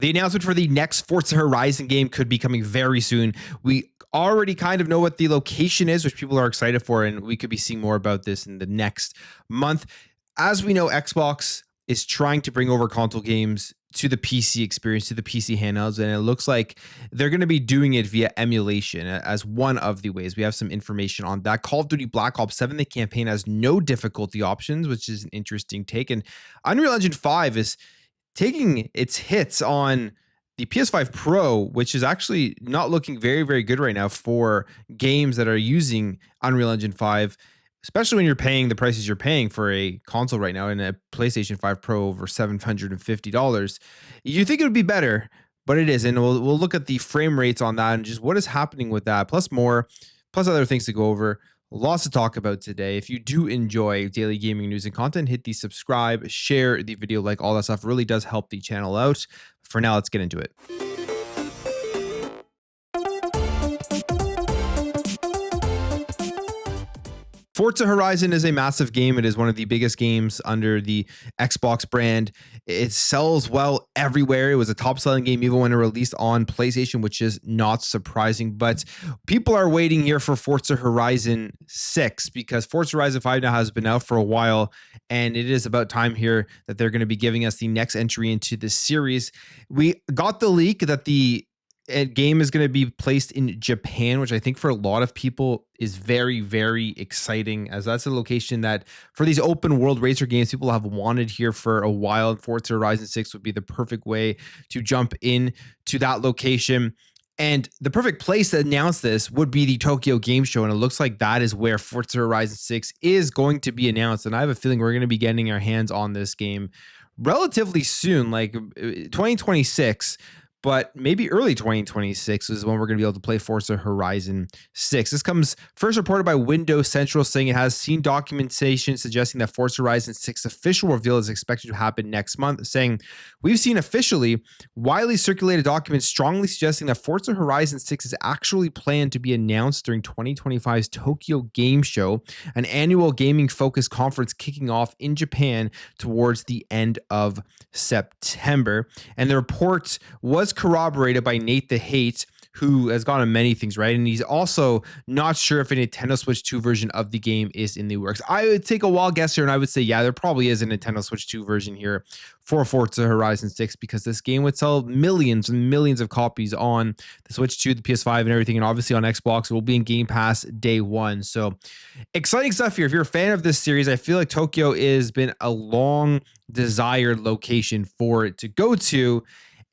The announcement for the next Forza Horizon game could be coming very soon. We already kind of know what the location is, which people are excited for, and we could be seeing more about this in the next month. As we know, Xbox is trying to bring over console games to the PC experience, to the PC handhelds, and it looks like they're going to be doing it via emulation as one of the ways. We have some information on that. Call of Duty Black Ops 7, the campaign has no difficulty options, which is an interesting take. And Unreal Engine 5 is taking its hits on the PS5 Pro, which is actually not looking very, very good right now for games that are using Unreal Engine 5, especially when you're paying the prices you're paying for a console right now in a PlayStation 5 Pro over $750. You think it would be better, but it isn't. We'll look at the frame rates on that and just what is happening with that, plus more, plus other things to go over. Lots to talk about today. If you do enjoy daily gaming news and content, hit the subscribe, share the video, like all that stuff really does help the channel out. For now, let's get into it. Forza Horizon is a massive game. It is one of the biggest games under the Xbox brand. It sells well everywhere. It was a top-selling game even when it released on PlayStation, which is not surprising. But people are waiting here for Forza Horizon 6 because Forza Horizon 5 now has been out for a while, and it is about time here that they're going to be giving us the next entry into the series. We got the leak that the game is going to be placed in Japan, which I think for a lot of people is very, very exciting, as that's a location that for these open world racer games people have wanted here for a while. Forza Horizon 6 would be the perfect way to jump in to that location. And the perfect place to announce this would be the Tokyo Game Show. And it looks like that is where Forza Horizon 6 is going to be announced. And I have a feeling we're going to be getting our hands on this game relatively soon, like 2026. But maybe early 2026 is when we're going to be able to play Forza Horizon 6. This comes first reported by Windows Central, saying it has seen documentation suggesting that Forza Horizon 6 official reveal is expected to happen next month, saying, "We've seen officially widely circulated documents strongly suggesting that Forza Horizon 6 is actually planned to be announced during 2025's Tokyo Game Show, an annual gaming-focused conference kicking off in Japan towards the end of September." And the report was corroborated by Nate the Hate, who has gone on many things, right? And he's also not sure if a Nintendo Switch 2 version of the game is in the works. I would take a wild guess here, and I would say, yeah, there probably is a Nintendo Switch 2 version here for Forza Horizon 6, because this game would sell millions and millions of copies on the Switch 2, the PS5, and everything, and obviously on Xbox. It will be in Game Pass day one. So exciting stuff here. If you're a fan of this series, I feel like Tokyo has been a long desired location for it to go to.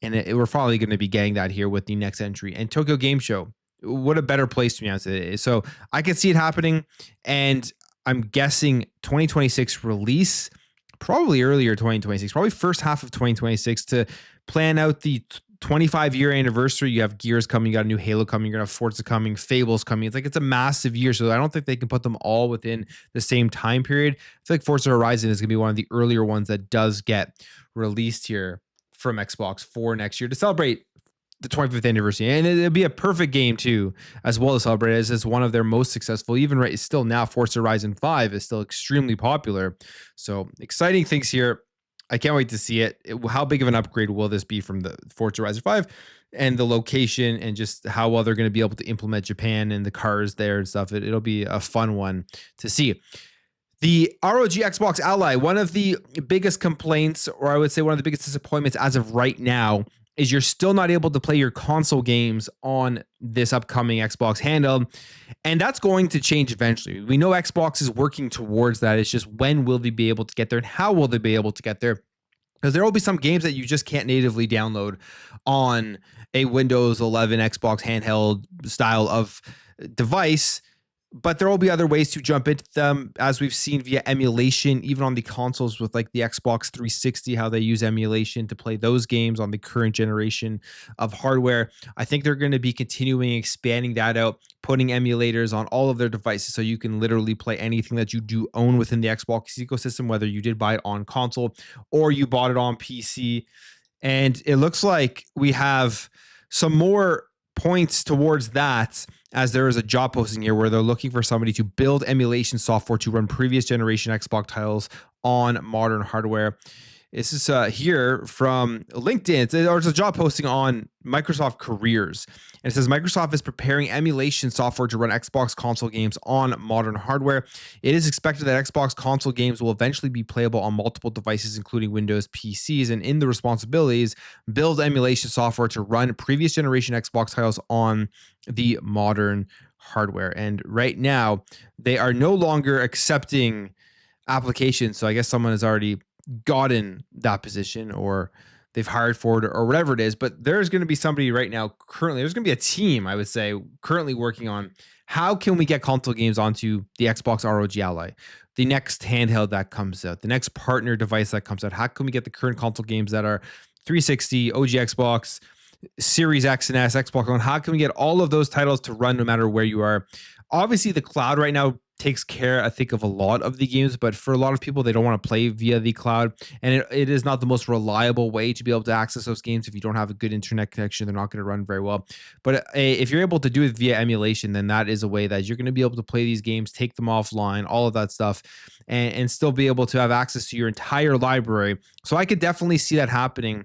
And we're probably going to be getting that here with the next entry. And Tokyo Game Show, what a better place to announce it. So I could see it happening. And I'm guessing 2026 release, probably earlier 2026, probably first half of 2026 to plan out the 25-year anniversary. You have Gears coming, you got a new Halo coming, you're going to have Forza coming, Fables coming. It's a massive year. So I don't think they can put them all within the same time period. I feel like Forza Horizon is going to be one of the earlier ones that does get released here from Xbox for next year to celebrate the 25th anniversary. And it'll be a perfect game too, as well as celebrate as one of their most successful. Even right still now, Forza Horizon 5 is still extremely popular. So exciting things here. I can't wait to see it. How big of an upgrade will this be from the Forza Horizon 5 and the location and just how well they're going to be able to implement Japan and the cars there and stuff. It'll be a fun one to see. The ROG Xbox Ally, one of the biggest complaints, or I would say one of the biggest disappointments as of right now, is you're still not able to play your console games on this upcoming Xbox handheld. And that's going to change eventually. We know Xbox is working towards that. It's just when will they be able to get there and how will they be able to get there? Because there will be some games that you just can't natively download on a Windows 11 Xbox handheld style of device. But there will be other ways to jump into them, as we've seen via emulation, even on the consoles with like the Xbox 360, how they use emulation to play those games on the current generation of hardware. I think they're going to be continuing expanding that out, putting emulators on all of their devices so you can literally play anything that you do own within the Xbox ecosystem, whether you did buy it on console or you bought it on PC. And it looks like we have some more points towards that, as there is a job posting here where they're looking for somebody to build emulation software to run previous generation Xbox titles on modern hardware. This is here from LinkedIn. It's a job posting on Microsoft Careers. And it says Microsoft is preparing emulation software to run Xbox console games on modern hardware. It is expected that Xbox console games will eventually be playable on multiple devices, including Windows PCs. And in the responsibilities, build emulation software to run previous generation Xbox titles on the modern hardware. And right now, they are no longer accepting applications. So I guess someone has already gotten that position, or they've hired for it, or whatever it is. But there's going to be somebody right now currently, there's going to be a team, I would say, currently working on how can we get console games onto the Xbox ROG Ally, the next handheld that comes out, the next partner device that comes out. How can we get the current console games that are 360, OG Xbox, Series X and S, Xbox One? How can we get all of those titles to run no matter where you are? Obviously, the cloud right now takes care, I think, of a lot of the games, but for a lot of people, they don't want to play via the cloud, and it is not the most reliable way to be able to access those games. If you don't have a good internet connection, they're not going to run very well. But if you're able to do it via emulation, then that is a way that you're going to be able to play these games, take them offline, all of that stuff, and still be able to have access to your entire library. So I could definitely see that happening.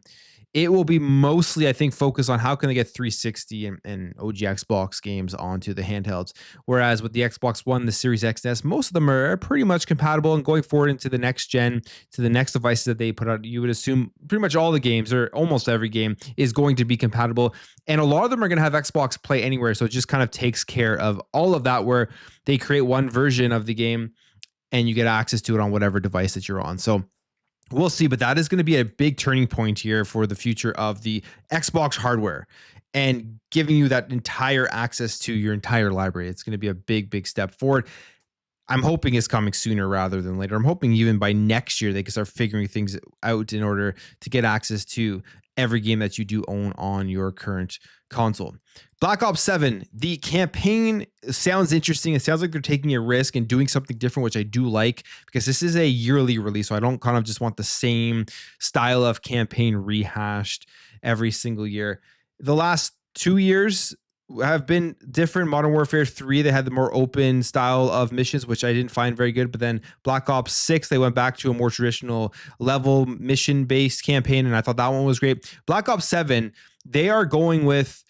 It will be mostly, I think, focused on how can they get 360 and OG Xbox games onto the handhelds. Whereas with the Xbox One, the Series X and S, most of them are pretty much compatible. And going forward into the next gen, to the next devices that they put out, you would assume pretty much all the games, or almost every game, is going to be compatible. And a lot of them are going to have Xbox Play Anywhere. So it just kind of takes care of all of that, where they create one version of the game and you get access to it on whatever device that you're on. So we'll see, but that is going to be a big turning point here for the future of the Xbox hardware and giving you that entire access to your entire library. It's going to be a big, big step forward. I'm hoping it's coming sooner rather than later. I'm hoping even by next year they can start figuring things out in order to get access to every game that you do own on your current console. Black Ops 7, the campaign sounds interesting. It sounds like they're taking a risk and doing something different, which I do like, because this is a yearly release. So I don't kind of just want the same style of campaign rehashed every single year. The last 2 years have been different. Modern Warfare 3, they had the more open style of missions, which I didn't find very good. But then Black Ops 6, they went back to a more traditional level mission-based campaign, and I thought that one was great. Black Ops 7, they are going with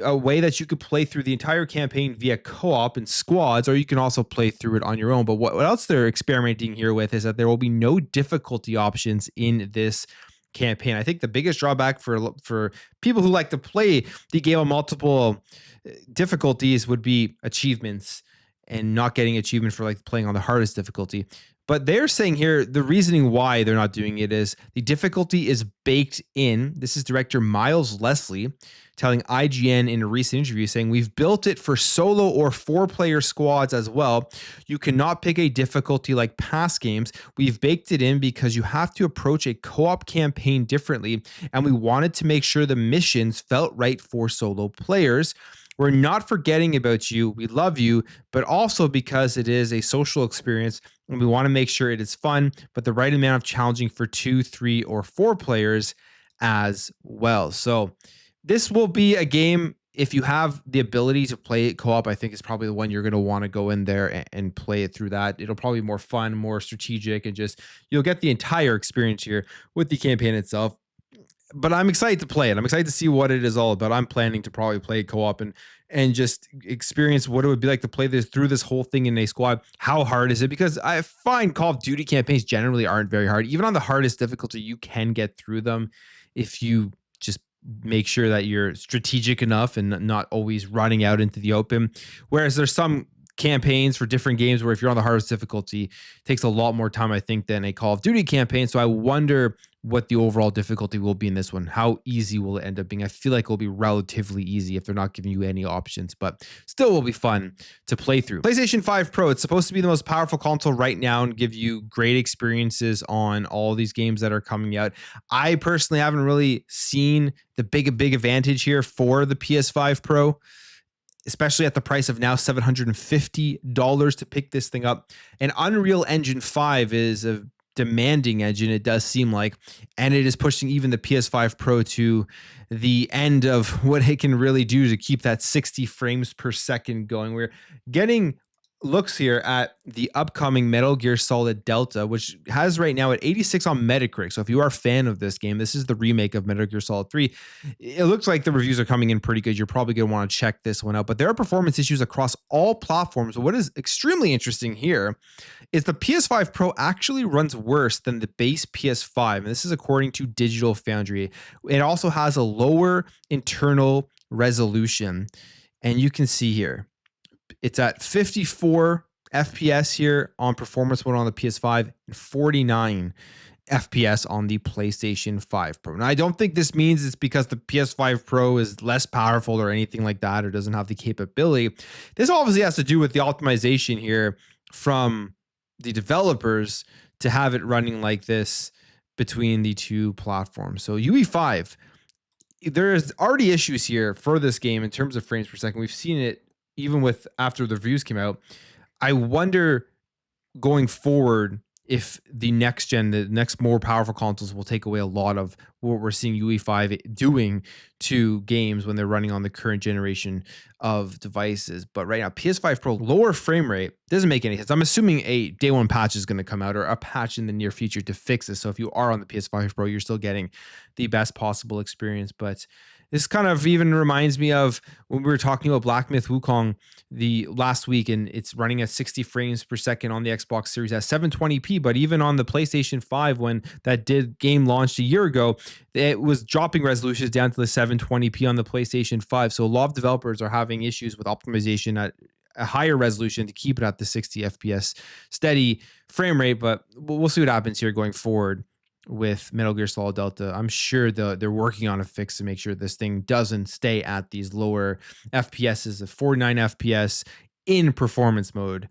a way that you could play through the entire campaign via co-op and squads, or you can also play through it on your own. But what else they're experimenting here with is that there will be no difficulty options in this campaign. I think the biggest drawback for people who like to play the game on multiple difficulties would be achievements, and not getting achievement for like playing on the hardest difficulty. But they're saying here the reasoning why they're not doing it is the difficulty is baked in. This is director Miles Leslie telling IGN in a recent interview, saying, "We've built it for solo or 4-player squads as well. You cannot pick a difficulty like past games. We've baked it in because you have to approach a co-op campaign differently, and we wanted to make sure the missions felt right for solo players. We're not forgetting about you. We love you, but also because it is a social experience and we want to make sure it is fun, but the right amount of challenging for 2, 3, or 4 players as well." So this will be a game, if you have the ability to play it co-op, I think is probably the one you're going to want to go in there and play it through that. It'll probably be more fun, more strategic, and just you'll get the entire experience here with the campaign itself. But I'm excited to play it. I'm excited to see what it is all about. I'm planning to probably play co-op and just experience what it would be like to play this through this whole thing in a squad. How hard is it? Because I find Call of Duty campaigns generally aren't very hard. Even on the hardest difficulty, you can get through them if you just make sure that you're strategic enough and not always running out into the open. Whereas there's some campaigns for different games where if you're on the hardest difficulty, it takes a lot more time, I think, than a Call of Duty campaign. So I wonder what the overall difficulty will be in this one. How easy will it end up being? I feel like it'll be relatively easy if they're not giving you any options, but still will be fun to play through. PlayStation 5 Pro, it's supposed to be the most powerful console right now and give you great experiences on all these games that are coming out. I personally haven't really seen the big advantage here for the PS5 Pro, especially at the price of now $750 to pick this thing up. And Unreal Engine 5 is a demanding engine, it does seem like, and it is pushing even the PS5 Pro to the end of what it can really do to keep that 60 frames per second going. We're getting looks here at the upcoming Metal Gear Solid Delta, which has right now at 86 on Metacritic. So if you are a fan of this game, this is the remake of Metal Gear Solid 3. It looks like the reviews are coming in pretty good. You're probably going to want to check this one out. But there are performance issues across all platforms. But what is extremely interesting here is the PS5 Pro actually runs worse than the base PS5. And this is according to Digital Foundry. It also has a lower internal resolution. And you can see here, it's at 54 FPS here on performance mode on the PS5 and 49 FPS on the PlayStation 5 Pro. Now, I don't think this means it's because the PS5 Pro is less powerful or anything like that, or doesn't have the capability. This obviously has to do with the optimization here from the developers to have it running like this between the two platforms. So UE5, there's already issues here for this game in terms of frames per second. We've seen it even with after the reviews came out. I wonder going forward if the next more powerful consoles will take away a lot of what we're seeing UE5 doing to games when they're running on the current generation of devices. But right now, PS5 Pro, lower frame rate doesn't make any sense. I'm assuming a day one patch is going to come out, or a patch in the near future to fix this. So if you are on the PS5 Pro, you're still getting the best possible experience. But this kind of even reminds me of when we were talking about Black Myth Wukong the last week, and it's running at 60 frames per second on the Xbox Series at 720p. But even on the PlayStation 5, when that game launched a year ago, it was dropping resolutions down to the 720p on the PlayStation 5. So a lot of developers are having issues with optimization at a higher resolution to keep it at the 60 FPS steady frame rate. But we'll see what happens here going forward with Metal Gear Solid Delta. I'm sure they're working on a fix to make sure this thing doesn't stay at these lower FPSs of 49 FPS in performance mode.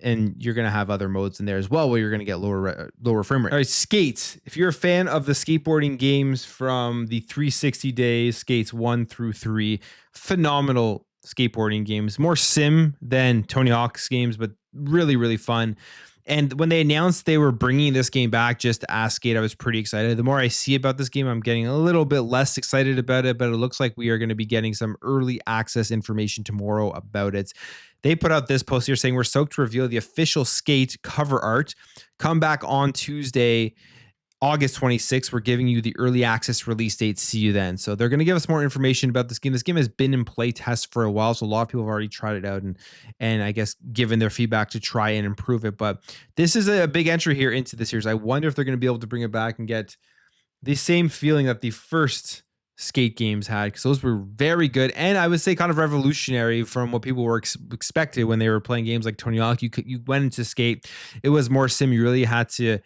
And you're going to have other modes in there as well where you're going to get lower frame rate. All right, Skates. If you're a fan of the skateboarding games from the 360 days, Skates 1 through 3, phenomenal skateboarding games. More sim than Tony Hawk's games, but really, really fun. And when they announced they were bringing this game back just as Skate, I was pretty excited. The more I see about this game, I'm getting a little bit less excited about it, but it looks like we are going to be getting some early access information tomorrow about it. They put out this post here saying, we're stoked to reveal the official Skate cover art. Come back on Tuesday, August 26th. We're giving you the early access release date. See you then. So they're going to give us more information about this game. This game has been in play test for a while, so a lot of people have already tried it out and I guess given their feedback to try and improve it. But this is a big entry here into the series. I wonder if they're going to be able to bring it back and get the same feeling that the first Skate games had, because those were very good and I would say kind of revolutionary from what people were expected when they were playing games like Tony Hawk. You went into Skate, it was more sim. You really had to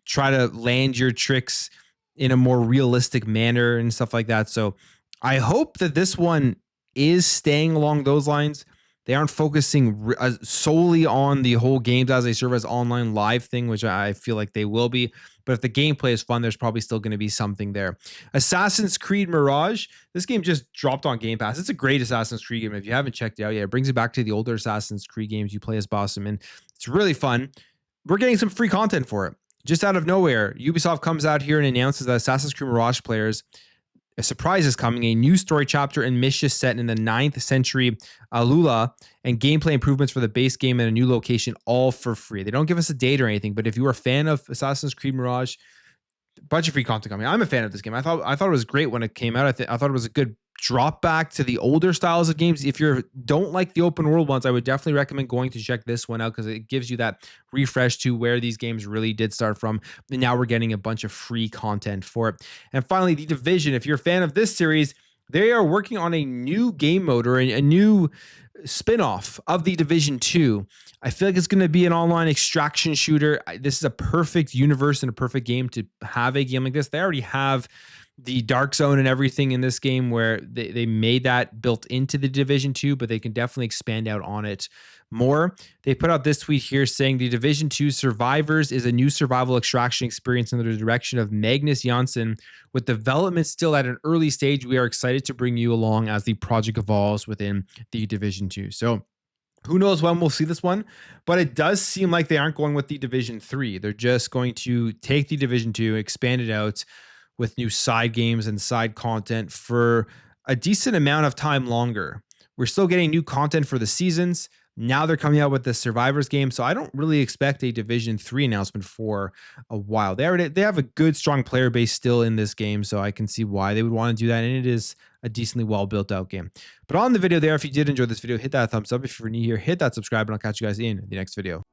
try to land your tricks in a more realistic manner and stuff like that. So I hope that this one is staying along those lines. They aren't focusing solely on the whole games as they serve as online live thing, which I feel like they will be. But if the gameplay is fun, there's probably still going to be something there. Assassin's Creed Mirage. This game just dropped on Game Pass. It's a great Assassin's Creed game. If you haven't checked it out yet, it brings it back to the older Assassin's Creed games you play as Bossum, and it's really fun. We're getting some free content for it. Just out of nowhere, Ubisoft comes out here and announces that Assassin's Creed Mirage players, a surprise is coming, a new story chapter and mission set in the 9th century Alula, and gameplay improvements for the base game and a new location, all for free. They don't give us a date or anything, but if you are a fan of Assassin's Creed Mirage, a bunch of free content coming. I'm a fan of this game. I thought it was great when it came out. I thought it was a good drop back to the older styles of games. If you don't like the open world ones, I would definitely recommend going to check this one out because it gives you that refresh to where these games really did start from. And now we're getting a bunch of free content for it. And finally, The Division. If you're a fan of this series, they are working on a new game mode or a new spin-off of The Division 2. I feel like it's going to be an online extraction shooter. This is a perfect universe and a perfect game to have a game like this. They already have the Dark Zone and everything in this game where they made that built into the Division 2, but they can definitely expand out on it more. They put out this tweet here saying the Division 2 Survivors is a new survival extraction experience under the direction of Magnus Janssen. With development still at an early stage, we are excited to bring you along as the project evolves within the Division 2. So who knows when we'll see this one, but it does seem like they aren't going with the Division 3. They're just going to take the Division 2, expand it out with new side games and side content for a decent amount of time longer. We're still getting new content for the seasons, Now they're coming out with the Survivors game, so I don't really expect a Division 3 announcement for a while. They have a good, strong player base still in this game, so I can see why they would want to do that, and it is a decently well built out game. But on the video there, if you did enjoy this video, hit that thumbs up. If you're new here, hit that subscribe, and I'll catch you guys in the next video.